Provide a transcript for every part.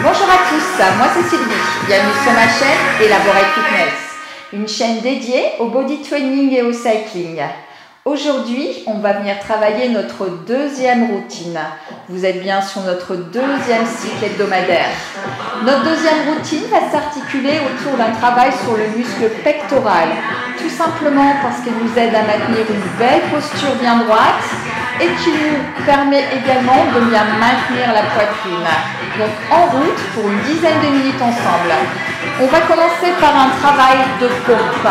Bonjour à tous, moi c'est Sylvie, bienvenue sur ma chaîne Elaborate Fitness, une chaîne dédiée au body training et au cycling. Aujourd'hui, on va venir travailler notre deuxième routine. Vous êtes bien sur notre deuxième cycle hebdomadaire. Notre deuxième routine va s'articuler autour d'un travail sur le muscle pectoral, tout simplement parce qu'il nous aide à maintenir une belle posture bien droite et qui nous permet également de bien maintenir la poitrine. Donc en route pour une dizaine de minutes ensemble. On va commencer par un travail de pompe.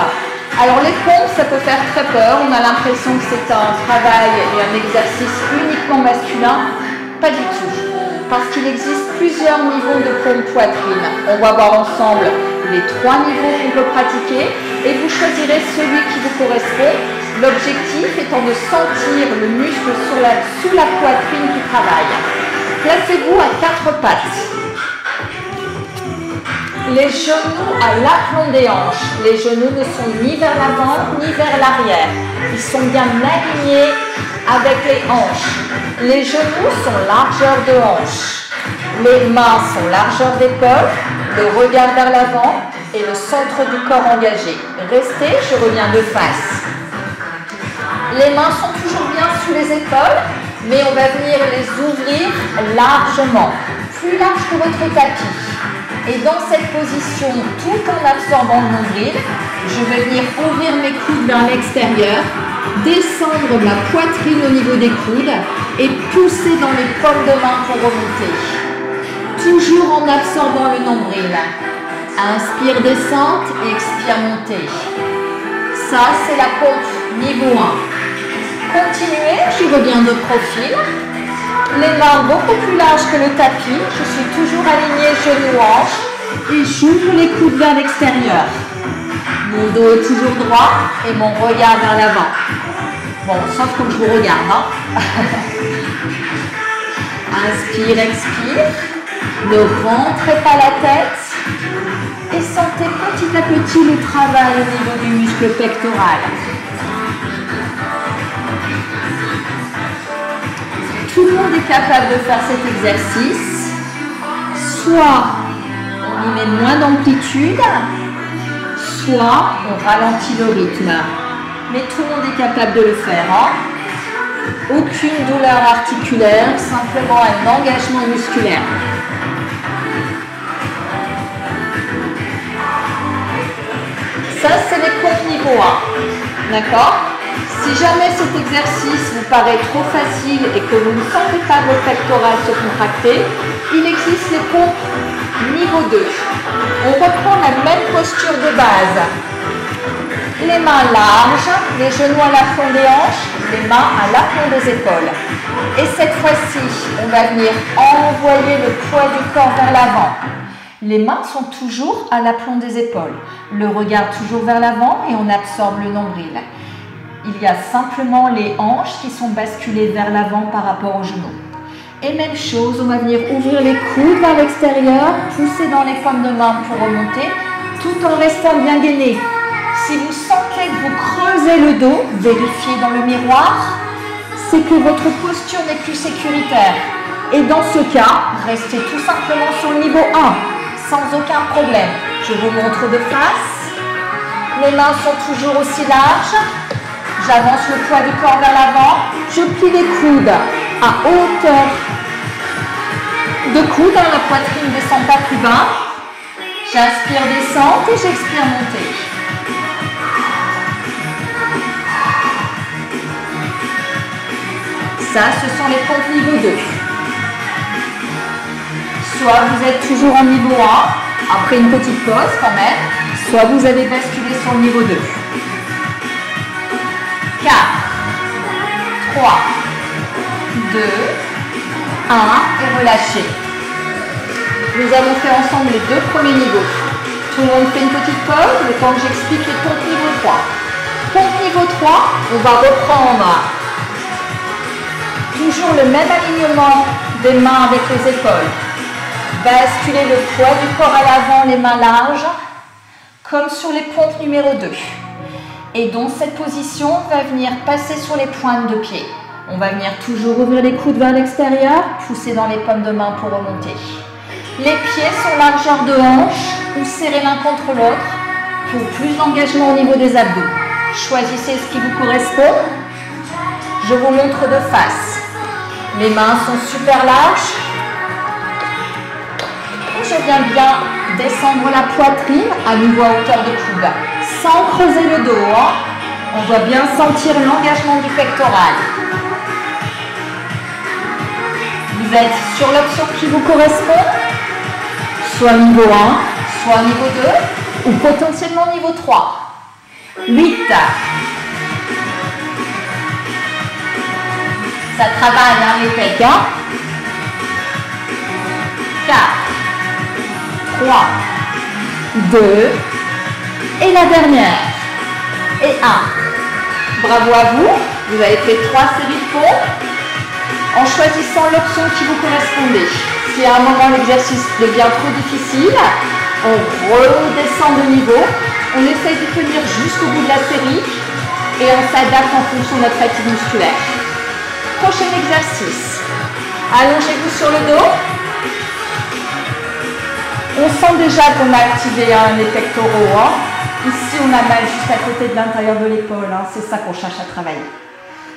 Alors les pompes, ça peut faire très peur, on a l'impression que c'est un travail et un exercice uniquement masculin. Pas du tout, parce qu'il existe plusieurs niveaux de pompe poitrine. On va voir ensemble les 3 niveaux qu'on peut pratiquer et vous choisirez celui qui vous correspond. L'objectif étant de sentir le muscle sous la poitrine qui travaille. Placez-vous à 4 pattes. Les genoux à l'aplomb des hanches. Les genoux ne sont ni vers l'avant ni vers l'arrière. Ils sont bien alignés avec les hanches. Les genoux sont largeur de hanche. Les mains sont largeur d'épaule. Le regard vers l'avant et le centre du corps engagé. Restez, je reviens de face. Les mains sont toujours bien sous les épaules, mais on va venir les ouvrir largement, plus large que votre tapis. Et dans cette position, tout en absorbant le nombril, je vais venir ouvrir mes coudes vers l'extérieur, descendre ma poitrine au niveau des coudes et pousser dans les paumes de main pour remonter. Toujours en absorbant le nombril. Inspire, descente et expire, montée. Ça, c'est la pompe niveau 1. Continuez, je reviens de profil. Les mains beaucoup plus larges que le tapis. Je suis toujours alignée genoux-hanches et j'ouvre les coudes vers l'extérieur. Mon dos est toujours droit et mon regard vers l'avant. Bon, sauf quand je vous regarde. Hein. Inspire, expire. Ne rentrez pas la tête. Et sentez petit à petit le travail au niveau du muscle pectoral. Tout le monde est capable de faire cet exercice. Soit on y met moins d'amplitude, soit on ralentit le rythme. Mais tout le monde est capable de le faire. Hein. Aucune douleur articulaire, simplement un engagement musculaire. Ça, c'est les pompes niveau 1. D'accord ? Si jamais cet exercice vous paraît trop facile et que vous ne sentez pas vos pectorales se contracter, il existe les pompes niveau 2. On reprend la même posture de base. Les mains larges, les genoux à l'aplomb des hanches, les mains à l'aplomb des épaules. Et cette fois-ci, on va venir envoyer le poids du corps vers l'avant. Les mains sont toujours à l'aplomb des épaules. Le regard toujours vers l'avant et on absorbe le nombril. Il y a simplement les hanches qui sont basculées vers l'avant par rapport aux genoux. Et même chose, on va venir ouvrir les coudes vers l'extérieur, pousser dans les paumes de main pour remonter, tout en restant bien gainé. Si vous sentez que vous creusez le dos, vérifiez dans le miroir, c'est que votre posture n'est plus sécuritaire. Et dans ce cas, restez tout simplement sur le niveau 1, sans aucun problème. Je vous montre de face. Les mains sont toujours aussi larges. J'avance le poids du corps vers l'avant. Je plie les coudes à hauteur de coude. La poitrine ne descend pas plus bas. J'inspire, descente et j'expire, montée. Ça, ce sont les pompes niveau 2. Soit vous êtes toujours en niveau 1, après une petite pause quand même, soit vous avez basculé sur le niveau 2. 4, 3, 2, 1 et relâchez. Nous allons faire ensemble les 2 premiers niveaux. Tout le monde fait une petite pause, le temps que j'explique les pompes niveau 3. Pompe niveau 3, on va reprendre toujours le même alignement des mains avec les épaules. Basculer le poids du corps à l'avant, les mains larges, comme sur les pompes numéro 2. Et dans cette position, on va venir passer sur les pointes de pied. On va venir toujours ouvrir les coudes vers l'extérieur, pousser dans les paumes de main pour remonter. Les pieds sont largeur de hanche ou serrés l'un contre l'autre pour plus d'engagement au niveau des abdos. Choisissez ce qui vous correspond. Je vous montre de face. Les mains sont super larges. Et je viens bien descendre la poitrine à nouveau à hauteur de coude. Sans creuser le dos. On doit bien sentir l'engagement du pectoral. Vous êtes sur l'option qui vous correspond. Soit niveau 1, soit niveau 2 ou potentiellement niveau 3. 8. Ça travaille les pecs. 4, 3, 2 et la dernière. Et 1. Bravo à vous. Vous avez fait 3 séries de pompes en choisissant l'option qui vous correspondait. Si à un moment l'exercice devient trop difficile, on redescend de niveau, on essaye de tenir jusqu'au bout de la série et on s'adapte en fonction de notre fatigue musculaire. Prochain exercice. Allongez-vous sur le dos. On sent déjà qu'on a activé les pectoraux. Ici, on a mal juste à côté de l'intérieur de l'épaule. C'est ça qu'on cherche à travailler.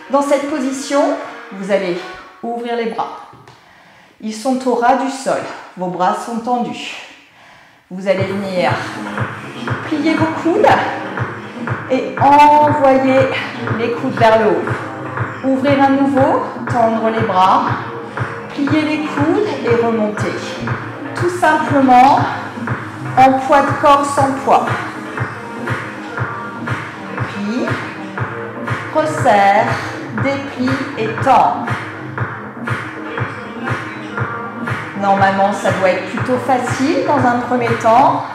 Dans cette position, vous allez ouvrir les bras. Ils sont au ras du sol. Vos bras sont tendus. Vous allez venir plier vos coudes et envoyer les coudes vers le haut. Ouvrir à nouveau, tendre les bras, plier les coudes et remonter. Tout simplement en poids de corps sans poids. Puis, resserre, déplie et tend. Normalement, ça doit être plutôt facile dans un premier temps.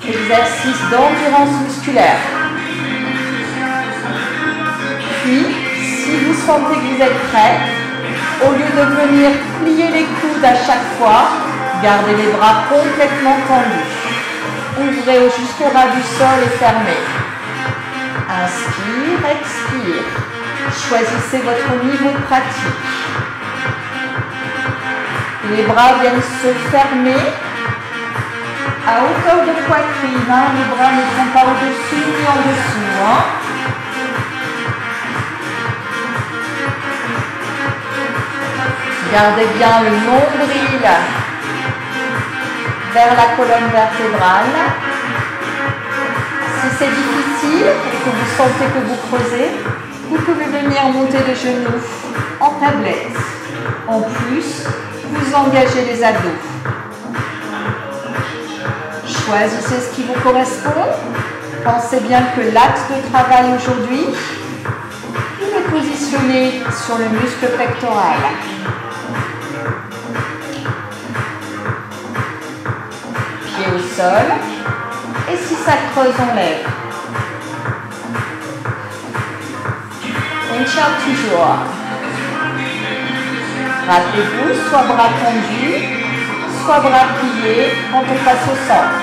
Exercice d'endurance musculaire. Puis, si vous sentez que vous êtes prêt, au lieu de venir plier les coudes à chaque fois, gardez les bras complètement tendus. Ouvrez jusqu'au ras du sol et fermez. Inspire, expire. Choisissez votre niveau de pratique. Les bras viennent se fermer à hauteur de poitrine. Les bras ne sont pas au-dessus ni en dessous. Gardez bien le nombril vers la colonne vertébrale. Si c'est difficile et que vous sentez que vous creusez, vous pouvez venir monter les genoux en tablette. En plus, vous engagez les abdos. Choisissez ce qui vous correspond. Pensez bien que l'axe de travail aujourd'hui, il est positionné sur le muscle pectoral. Pied au sol. Et si ça creuse, on lève. On tient toujours. Rappelez-vous, soit bras tendus, soit bras pliés quand on passe au centre.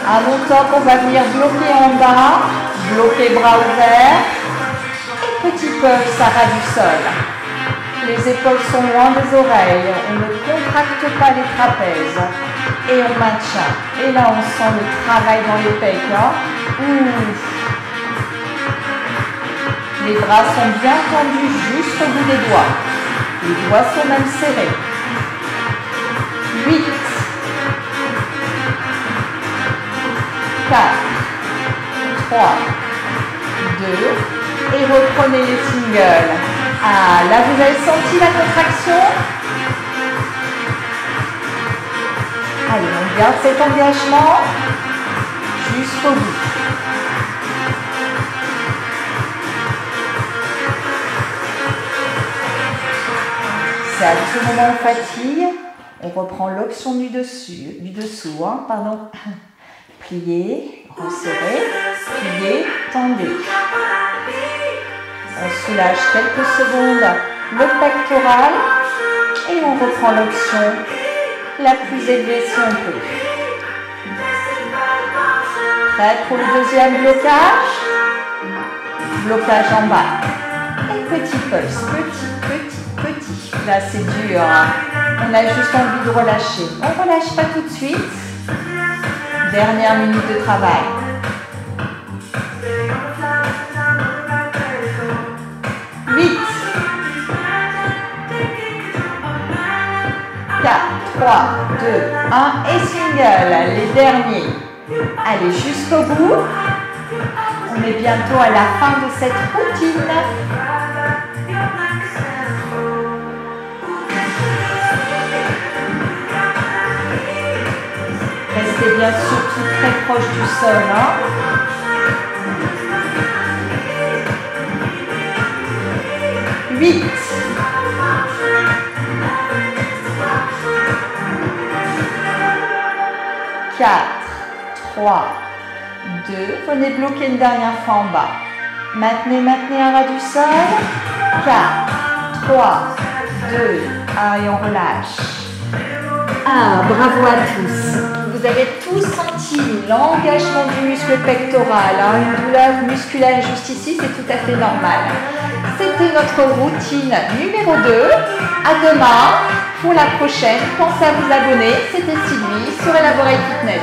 À mon top, on va venir bloquer en bas, bloquer bras ouverts et petit pulse à ras du sol. Les épaules sont loin des oreilles, on ne contracte pas les trapèzes et on maintient. Et là, on sent le travail dans les pecs. Les bras sont bien tendus jusqu'au bout des doigts. Les doigts sont même serrés. 8, 4, 3, 2, et reprenez les singles. Ah, là vous avez senti la contraction? Allez, on garde cet engagement jusqu'au bout. C'est à ce moment de fatigue, on reprend l'option du dessous, plier, resserrer, plier, tendez. On soulage quelques secondes le pectoral et on reprend l'option la plus élevée si on peut. Prêt pour le deuxième blocage? Blocage en bas. Et petit pulse, petit. Là, c'est dur. On a juste envie de relâcher. On ne relâche pas tout de suite. Dernière minute de travail. 8, 4, 3, 2, 1 et single. Les derniers. Allez jusqu'au bout. On est bientôt à la fin de cette routine. Restez bien surtout très proche du sol. 8. 4, 3, 2. Venez bloquer une dernière fois en bas. Maintenez un ras du sol. 4, 3, 2, 1 et on relâche. Ah, bravo à tous. Vous avez tous senti l'engagement du muscle pectoral. Une douleur musculaire juste ici, c'est tout à fait normal. C'était notre routine numéro 2. À demain pour la prochaine. Pensez à vous abonner. C'était Sylvie sur Elaborate Fitness.